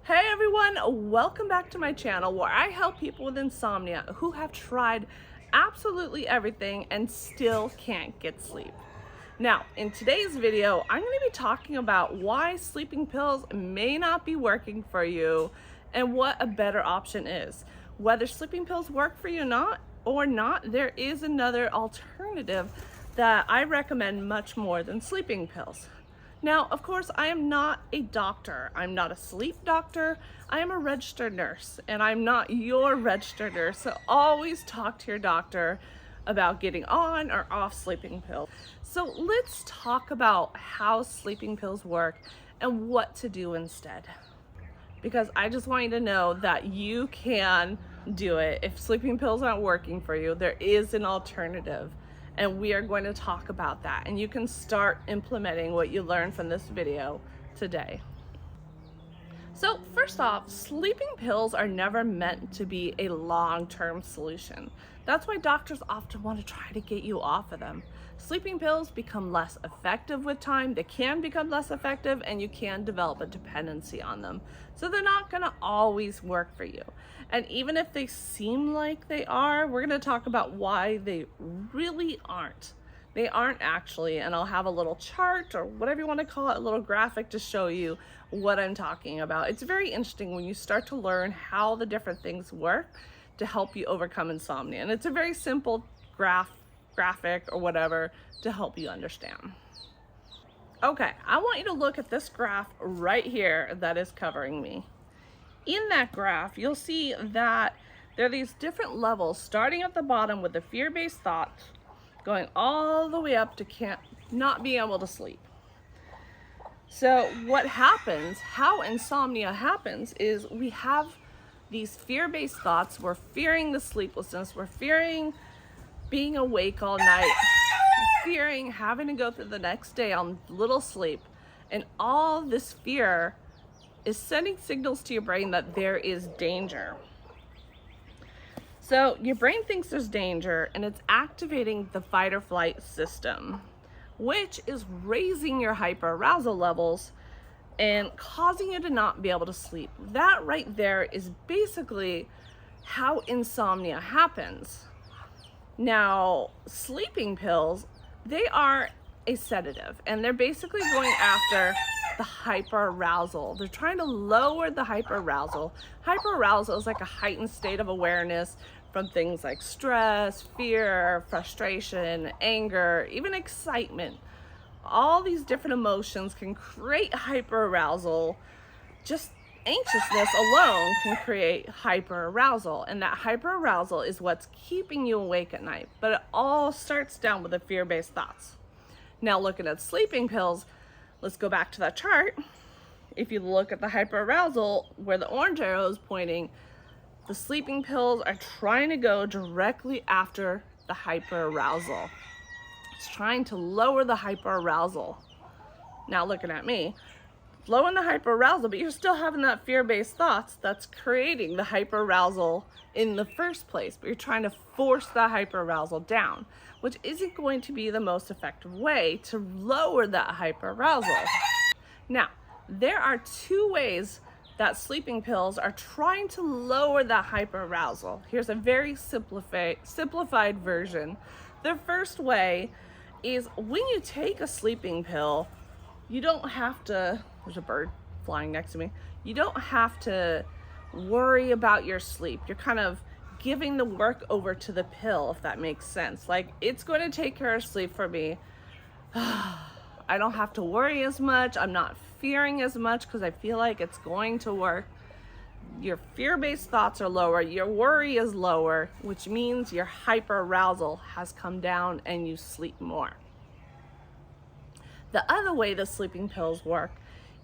Hey everyone, welcome back to my channel where I help people with insomnia who have tried absolutely everything and still can't get sleep. Now, in today's video, I'm going to be talking about why sleeping pills may not be working for you and what a better option is. Whether sleeping pills work for you or not, there is another alternative that I recommend much more than sleeping pills. Now, of course, I am not a doctor. I'm not a sleep doctor. I am a registered nurse, and I'm not your registered nurse. So always talk to your doctor about getting on or off sleeping pills. So let's talk about how sleeping pills work and what to do instead. Because I just want you to know that you can do it. If sleeping pills aren't working for you, there is an alternative. And we are going to talk about that, and you can start implementing what you learned from this video today. So first off, sleeping pills are never meant to be a long-term solution. That's why doctors often want to try to get you off of them. Sleeping pills become less effective with time. They can become less effective, and you can develop a dependency on them. So they're not going to always work for you. And even if they seem like they are, we're going to talk about why they really aren't. They aren't actually, and I'll have a little chart or whatever you want to call it, a little graphic to show you what I'm talking about. It's very interesting when you start to learn how the different things work to help you overcome insomnia. And it's a very simple graphic or whatever to help you understand. Okay, I want you to look at this graph right here that is covering me. In that graph, you'll see that there are these different levels starting at the bottom with the fear-based thoughts going all the way up to not being able to sleep. So what happens, how insomnia happens, is we have these fear-based thoughts. We're fearing the sleeplessness. We're fearing being awake all night, fearing having to go through the next day on little sleep. And all this fear is sending signals to your brain that there is danger. So your brain thinks there's danger, and it's activating the fight or flight system, which is raising your hyperarousal levels and causing you to not be able to sleep. That right there is basically how insomnia happens. Now, sleeping pills, they are a sedative, and they're basically going after the hyperarousal. They're trying to lower the hyperarousal. Hyperarousal is like a heightened state of awareness from things like stress, fear, frustration, anger, even excitement. All these different emotions can create hyperarousal. Just anxiousness alone can create hyperarousal, and that hyperarousal is what's keeping you awake at night. But it all starts down with the fear-based thoughts. Now, looking at sleeping pills, let's go back to that chart. If you look at the hyperarousal, where the orange arrow is pointing, the sleeping pills are trying to go directly after the hyperarousal. It's trying to lower the hyperarousal. Now, looking at me, lowering the hyperarousal, but you're still having that fear-based thoughts that's creating the hyperarousal in the first place, but you're trying to force that hyperarousal down, which isn't going to be the most effective way to lower that hyperarousal. Now, there are two ways that sleeping pills are trying to lower that hyperarousal. Here's a very simplified version. The first way is when you take a sleeping pill, you don't have to, there's a bird flying next to me. You don't have to worry about your sleep. You're kind of giving the work over to the pill, if that makes sense. Like, it's going to take care of sleep for me. I don't have to worry as much. I'm not fearing as much because I feel like it's going to work. Your fear-based thoughts are lower. Your worry is lower, which means your hyperarousal has come down and you sleep more. The other way the sleeping pills work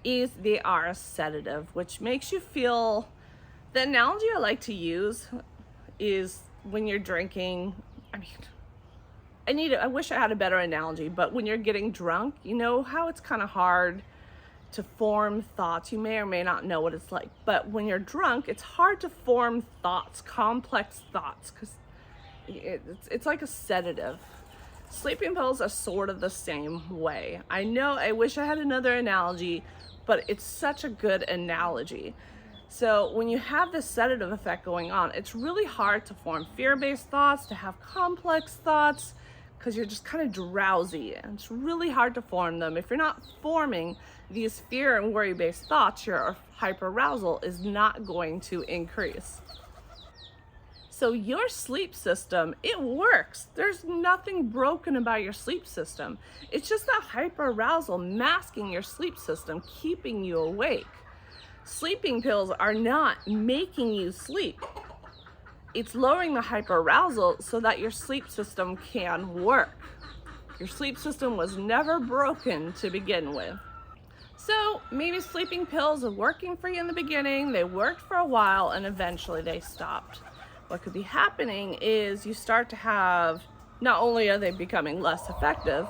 is they are a sedative, which makes you feel, the analogy I like to use is when you're drinking, I wish I had a better analogy, but when you're getting drunk, you know how it's kind of hard to form thoughts. You may or may not know what it's like, but when you're drunk, it's hard to form thoughts, complex thoughts, because it's like a sedative. Sleeping pills are sort of the same way. I know I wish I had another analogy, but it's such a good analogy. So when you have this sedative effect going on, it's really hard to form fear-based thoughts, to have complex thoughts, because you're just kind of drowsy, and it's really hard to form them. If you're not forming these fear and worry-based thoughts, your hyperarousal is not going to increase. So your sleep system, it works. There's nothing broken about your sleep system. It's just that hyperarousal masking your sleep system, keeping you awake. Sleeping pills are not making you sleep. It's lowering the hyperarousal so that your sleep system can work. Your sleep system was never broken to begin with. So maybe sleeping pills are working for you in the beginning, they worked for a while, and eventually they stopped. What could be happening is you start to have, not only are they becoming less effective,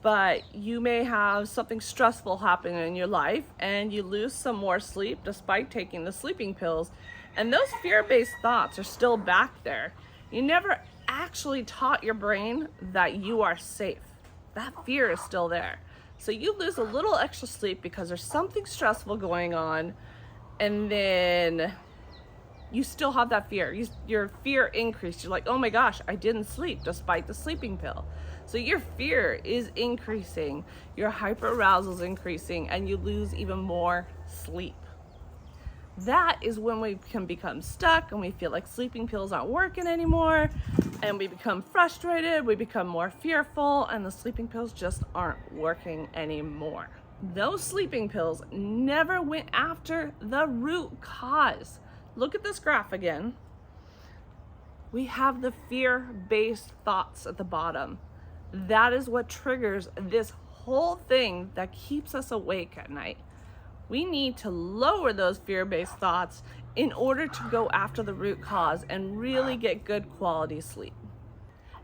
but you may have something stressful happening in your life and you lose some more sleep despite taking the sleeping pills. And those fear-based thoughts are still back there. You never actually taught your brain that you are safe. That fear is still there. So you lose a little extra sleep because there's something stressful going on, and then you still have that fear. Your fear increased. You're like, oh my gosh, I didn't sleep despite the sleeping pill. So your fear is increasing, your hyperarousal is increasing, and you lose even more sleep. That is when we can become stuck and we feel like sleeping pills aren't working anymore, and we become frustrated, we become more fearful, and the sleeping pills just aren't working anymore. Those sleeping pills never went after the root cause. Look at this graph again. We have the fear-based thoughts at the bottom. That is what triggers this whole thing that keeps us awake at night. We need to lower those fear-based thoughts in order to go after the root cause and really get good quality sleep.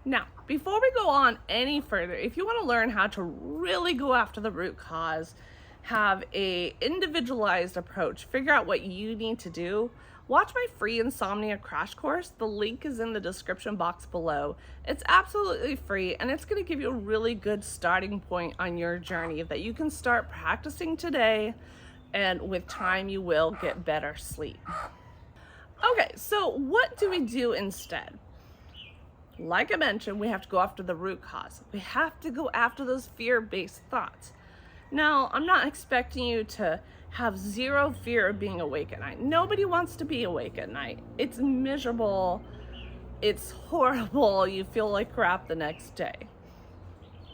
Now, before we go on any further, if you want to learn how to really go after the root cause, have a individualized approach, figure out what you need to do, watch my free Insomnia Crash Course. The link is in the description box below. It's absolutely free, and it's going to give you a really good starting point on your journey that you can start practicing today, and with time you will get better sleep. Okay, so what do we do instead? Like I mentioned, we have to go after the root cause. We have to go after those fear-based thoughts. Now, I'm not expecting you to have zero fear of being awake at night. Nobody wants to be awake at night. It's miserable. It's horrible. You feel like crap the next day.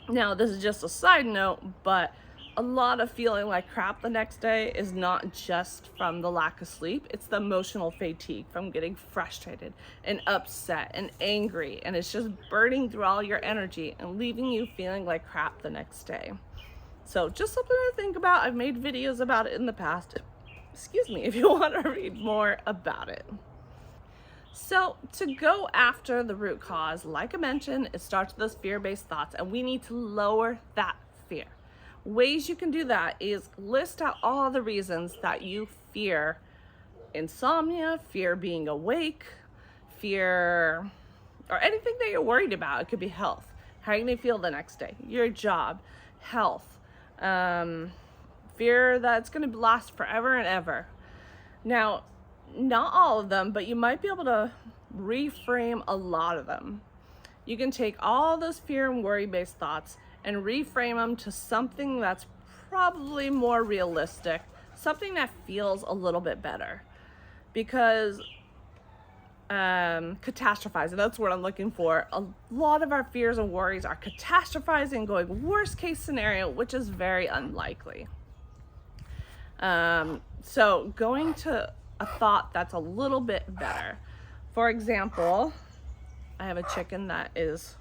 Now, this is just a side note, but a lot of feeling like crap the next day is not just from the lack of sleep. It's the emotional fatigue from getting frustrated and upset and angry, and it's just burning through all your energy and leaving you feeling like crap the next day. So just something to think about. I've made videos about it in the past. Excuse me, if you want to read more about it. So to go after the root cause, like I mentioned, it starts with those fear-based thoughts, and we need to lower that fear. Ways you can do that is list out all the reasons that you fear insomnia, fear being awake, fear, or anything that you're worried about. It could be health. How are you going to feel the next day? Your job, health. Fear that it's going to last forever and ever. Now, not all of them, but you might be able to reframe a lot of them. You can take all those fear and worry-based thoughts and reframe them to something that's probably more realistic, something that feels a little bit better. Because catastrophizing, that's what I'm looking for. A lot of our fears and worries are catastrophizing, going worst case scenario, which is very unlikely. So going to a thought that's a little bit better. For example, I have a chicken that is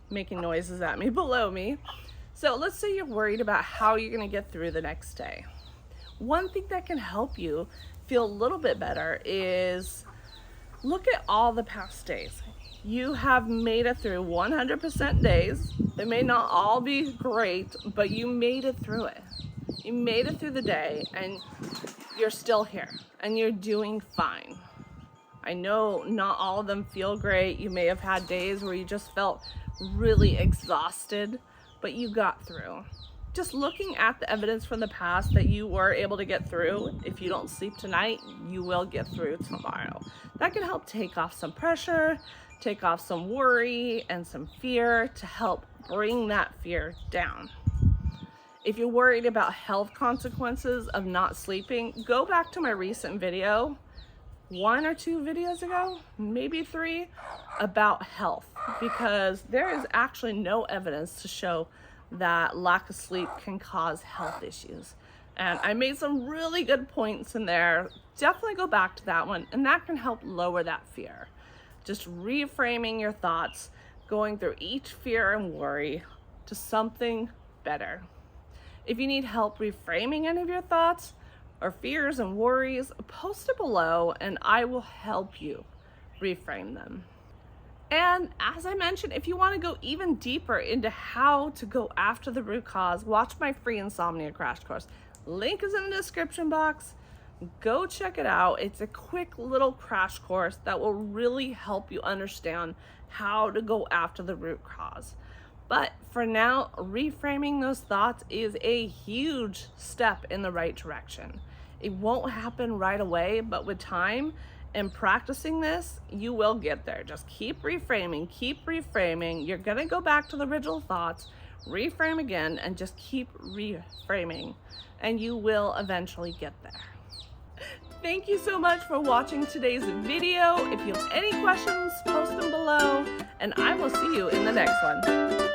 making noises at me below me. So let's say you're worried about how you're going to get through the next day. One thing that can help you feel a little bit better is look at all the past days. You have made it through 100% days. They may not all be great, but you made it through it. You made it through the day, and you're still here, and you're doing fine. I know not all of them feel great. You may have had days where you just felt really exhausted, but you got through. just looking at the evidence from the past that you were able to get through. If you don't sleep tonight, you will get through tomorrow. That can help take off some pressure, take off some worry and some fear to help bring that fear down. If you're worried about health consequences of not sleeping, go back to my recent video, 1 or 2 videos ago, maybe 3, about health, because there is actually no evidence to show that lack of sleep can cause health issues. And I made some really good points in there. Definitely go back to that one, and that can help lower that fear. Just reframing your thoughts, going through each fear and worry to something better. If you need help reframing any of your thoughts or fears and worries, post it below and I will help you reframe them. And as I mentioned, if you want to go even deeper into how to go after the root cause, watch my free Insomnia Crash Course. Link is in the description box. Go check it out. It's a quick little crash course that will really help you understand how to go after the root cause. But for now, reframing those thoughts is a huge step in the right direction. It won't happen right away, but with time and practicing this, you will get there. Just keep reframing, keep reframing. You're gonna go back to the original thoughts, reframe again, and just keep reframing, and you will eventually get there. Thank you so much for watching today's video. If you have any questions, post them below, and I will see you in the next one.